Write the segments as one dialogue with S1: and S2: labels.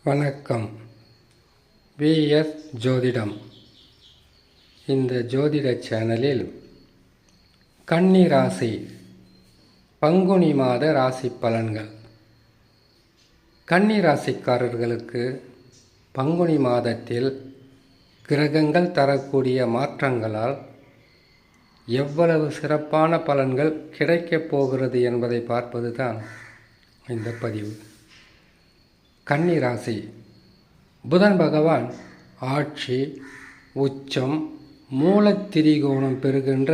S1: வணக்கம். விஎஸ் ஜோதிடம். இந்த ஜோதிட சேனலில் கன்னி ராசி பங்குனி மாத ராசி பலன்கள். கன்னி ராசிக்காரர்களுக்கு பங்குனி மாதத்தில் கிரகங்கள் தரக்கூடிய மாற்றங்களால் எவ்வளவு சிறப்பான பலன்கள் கிடைக்கப் போகிறது என்பதை பார்ப்பதுதான் இந்த பதிவு. கன்னி ராசி, புதன் பகவான் ஆட்சி, உச்சம், மூலத்திரிகோணம் பெறுகின்ற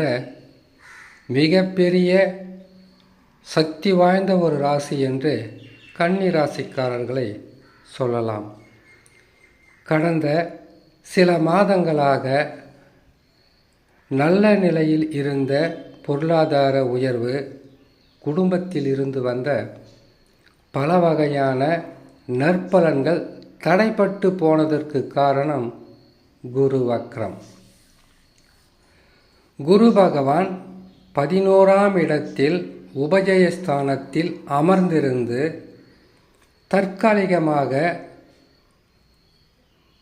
S1: மிகப்பெரிய சக்தி வாய்ந்த ஒரு ராசி என்று கன்னி ராசிக்காரர்களை சொல்லலாம். கடந்த சில மாதங்களாக நல்ல நிலையில் இருந்த பொருளாதார உயர்வு, குடும்பத்தில் இருந்து வந்த பல வகையான நற்பலன்கள் தடைப்பட்டு போனதற்கு காரணம் குரு வக்ரம். குரு பகவான் 11ஆம் இடத்தில் உபஜயஸ்தானத்தில் அமர்ந்திருந்து தற்காலிகமாக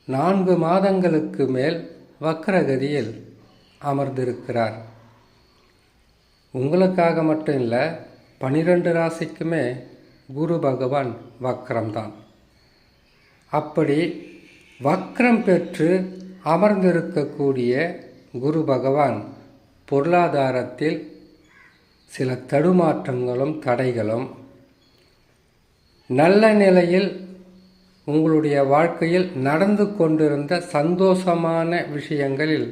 S1: 4 மாதங்களுக்கு மேல் வக்ரகதியில் அமர்ந்திருக்கிறார். உங்களுக்காக மட்டும் இல்லை, 12 ராசிக்குமே குரு பகவான் வக்ரம்தான். அப்படி வக்ரம் பெற்று அமர்ந்திருக்கக்கூடிய குரு பகவான் பொருளாதாரத்தில் சில தடுமாற்றங்களும் தடைகளும், நல்ல நிலையில் உங்களுடைய வாழ்க்கையில் நடந்து கொண்டிருந்த சந்தோஷமான விஷயங்களில்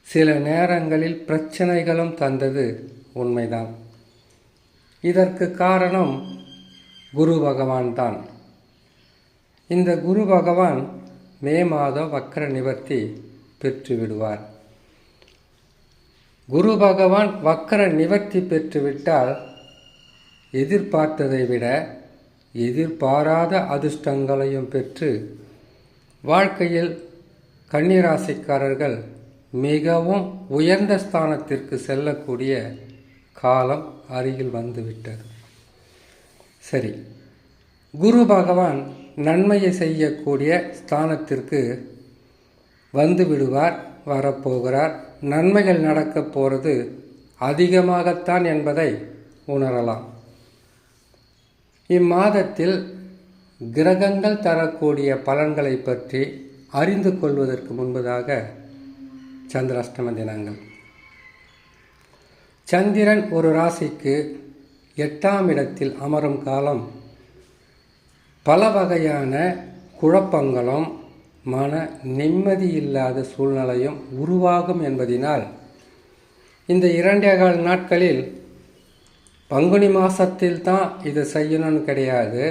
S1: சில நேரங்களில் பிரச்சனைகளும் தந்தது உண்மைதான். இதற்கு காரணம் குரு பகவான் தான். இந்த குரு பகவான் மே மாதம் வக்ர நிவர்த்தி பெற்று விடுவார். குரு பகவான் வக்ர நிவர்த்தி பெற்றுவிட்டால் எதிர்பார்த்ததை விட எதிர்பாராத அதிர்ஷ்டங்களையும் பெற்று வாழ்க்கையில் கன்னிராசிக்காரர்கள் மிகவும் உயர்ந்த ஸ்தானத்திற்கு செல்லக்கூடிய காலம் அருகில் வந்துவிட்டது. சரி, குரு பகவான் நன்மையை செய்யக்கூடிய ஸ்தானத்திற்கு வந்து விடுவார், வரப்போகிறார். நன்மைகள் நடக்கப் போகிறது அதிகமாகத்தான் என்பதை உணரலாம். இம்மாதத்தில் கிரகங்கள் தரக்கூடிய பலன்களை பற்றி அறிந்து கொள்வதற்கு முன்பதாக சந்திராஷ்டம தினங்கள். சந்திரன் ஒரு ராசிக்கு 8ஆம் இடத்தில் அமரும் காலம் பல வகையான குழப்பங்களும் மன நிம்மதி இல்லாத சூழ்நிலையும் உருவாகும் என்பதினால் இந்த 2.25 நாட்களில் பங்குனி மாதத்தில் தான் இது செய்யணும்னு கிடையாது.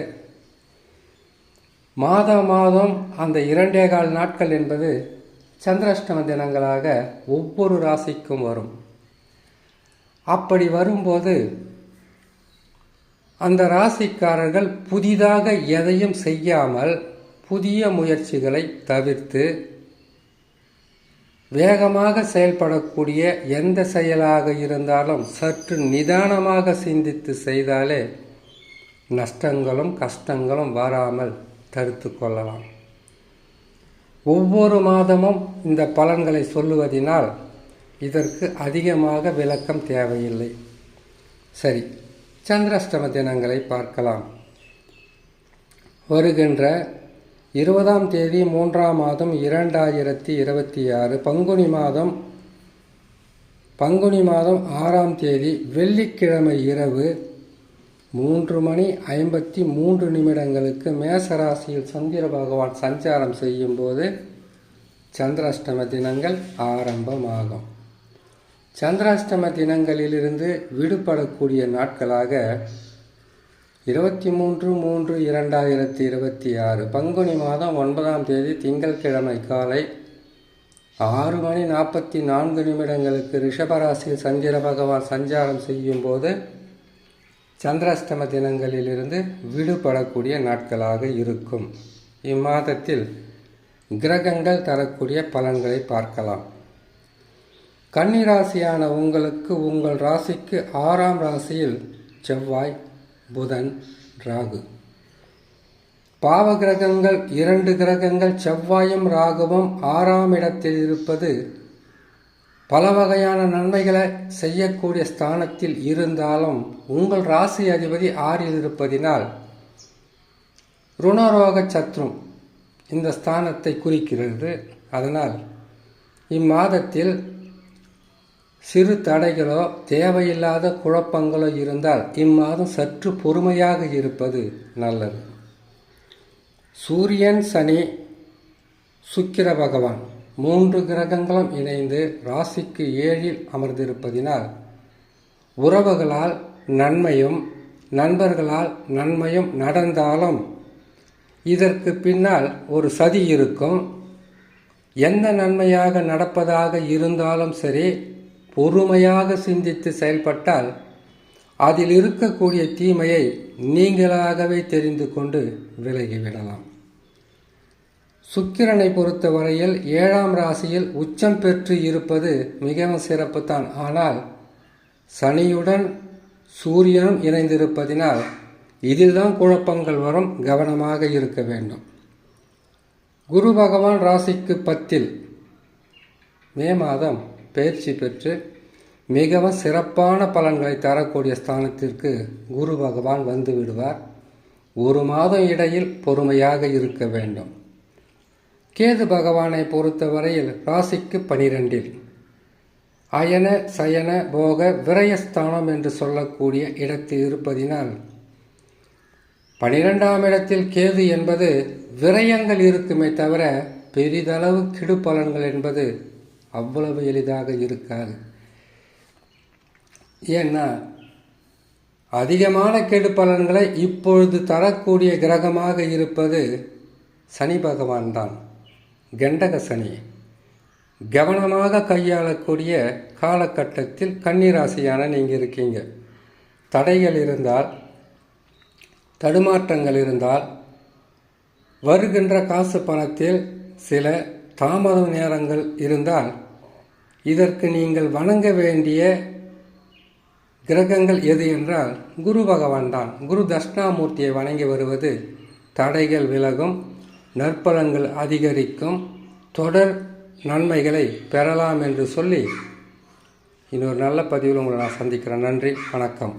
S1: மாதம் அந்த 2.25 நாட்கள் என்பது சந்திராஷ்டம தினங்களாக ஒவ்வொரு ராசிக்கும் வரும். அப்படி வரும்போது அந்த ராசிக்காரர்கள் புதிதாக எதையும் செய்யாமல் புதிய முயற்சிகளை தவிர்த்து வேகமாக செயல்படக்கூடிய எந்த செயலாக இருந்தாலும் சற்று நிதானமாக சிந்தித்து செய்தாலே நஷ்டங்களும் கஷ்டங்களும் வராமல் தடுத்து கொள்ளலாம். ஒவ்வொரு மாதமும் இந்த பலன்களை சொல்லுவதினால் இதற்கு அதிகமாக விளக்கம் தேவையில்லை. சரி, சந்திராஷ்டம தினங்களை பார்க்கலாம். வருகின்ற 20ஆம் தேதி 3ஆம் மாதம் 2026 பங்குனி மாதம் 6ஆம் தேதி வெள்ளிக்கிழமை இரவு 3:53 மேசராசியில் சந்திர பகவான் சஞ்சாரம் செய்யும் போது சந்திராஷ்டம தினங்கள் ஆரம்பமாகும். சந்திராஷ்டம தினங்களிலிருந்து விடுபடக்கூடிய நாட்களாக 23/3/2026 பங்குனி மாதம் 9ஆம் தேதி திங்கட்கிழமை காலை 6:44 ரிஷபராசியில் சந்திர பகவான் சஞ்சாரம் செய்யும் போது சந்திராஷ்டம தினங்களிலிருந்து விடுபடக்கூடிய நாட்களாக இருக்கும். இம்மாதத்தில் கிரகங்கள் தரக்கூடிய பலன்களை பார்க்கலாம். கன்னிராசியான உங்களுக்கு உங்கள் ராசிக்கு 6ஆம் ராசியில் செவ்வாய், புதன், ராகு. பாவ கிரகங்கள் 2 கிரகங்கள் செவ்வாயும் ராகுவும் 6ஆம் இடத்தில் இருப்பது பல வகையான நன்மைகளை செய்யக்கூடிய ஸ்தானத்தில் இருந்தாலும் உங்கள் ராசி அதிபதி 6இல் இருப்பதினால் ருணரோக சத்ரும் இந்த ஸ்தானத்தை குறிக்கிறது. அதனால் இம்மாதத்தில் சிறு தடைகளோ தேவையில்லாத குழப்பங்களோ இருந்தால் இம்மாதம் சற்று பொறுமையாக இருப்பது நல்லது. சூரியன், சனி, சுக்கிர பகவான் 3 கிரகங்களும் இணைந்து ராசிக்கு 7இல் அமர்ந்திருப்பதினால் உறவுகளால் நன்மையும் நண்பர்களால் நன்மையும் நடந்தாலும் இதற்கு பின்னால் ஒரு சதி இருக்கும். எந்த நன்மையாக நடப்பதாக இருந்தாலும் சரி, பொறுமையாக சிந்தித்து செயல்பட்டால் அதில் இருக்கக்கூடிய தீமையை நீங்களாகவே தெரிந்து கொண்டு விலகிவிடலாம். சுக்கிரனை பொறுத்தவரையில் 7ஆம் ராசியில் உச்சம் பெற்று இருப்பது மிகவும் சிறப்புத்தான். ஆனால் சனியுடன் சூரியனும் இணைந்திருப்பதினால் இதில்தான் குழப்பங்கள் வரும். கவனமாக இருக்க வேண்டும். குரு பகவான் ராசிக்கு 10இல் மே மாதம் பயிற்சி பெற்று மிகவும் சிறப்பான பலன்களை தரக்கூடிய ஸ்தானத்திற்கு குரு பகவான் வந்து விடுவார். 1 மாதம் இடையில் பொறுமையாக இருக்க வேண்டும். கேது பகவானை பொறுத்தவரையில் ராசிக்கு 12இல் அயன சயன போக விரயஸ்தானம் என்று சொல்லக்கூடிய இடத்தில் இருப்பதினால் 12ஆம் இடத்தில் கேது என்பது விரயங்கள் இருக்குமே தவிர பெரிதளவு கெடு பலன்கள் என்பது அவ்வளவு எளிதாக இருக்காது. ஏன்னா அதிகமான கெடு பலன்களை இப்பொழுது தரக்கூடிய கிரகமாக இருப்பது சனி பகவான் தான். கண்டக சனி கவனமாக கையாளக்கூடிய காலகட்டத்தில் கன்னிராசியான நீங்கள் இருக்கீங்க. தடைகள் இருந்தால், தடுமாற்றங்கள் இருந்தால், வருகின்ற காசு பணத்தில் சில தாமத நேரங்கள் இருந்தால் இதற்கு நீங்கள் வணங்க வேண்டிய கிரகங்கள் எது என்றால் குரு பகவான் தான். குரு தட்சிணாமூர்த்தியை வணங்கி வருவது தடைகள் விலகும், நற்பலன்கள் அதிகரிக்கும், தொடர் நன்மைகளை பெறலாம் என்று சொல்லி இன்னொரு நல்ல பதிவில் உங்களை நான் சந்திக்கிறேன். நன்றி, வணக்கம்.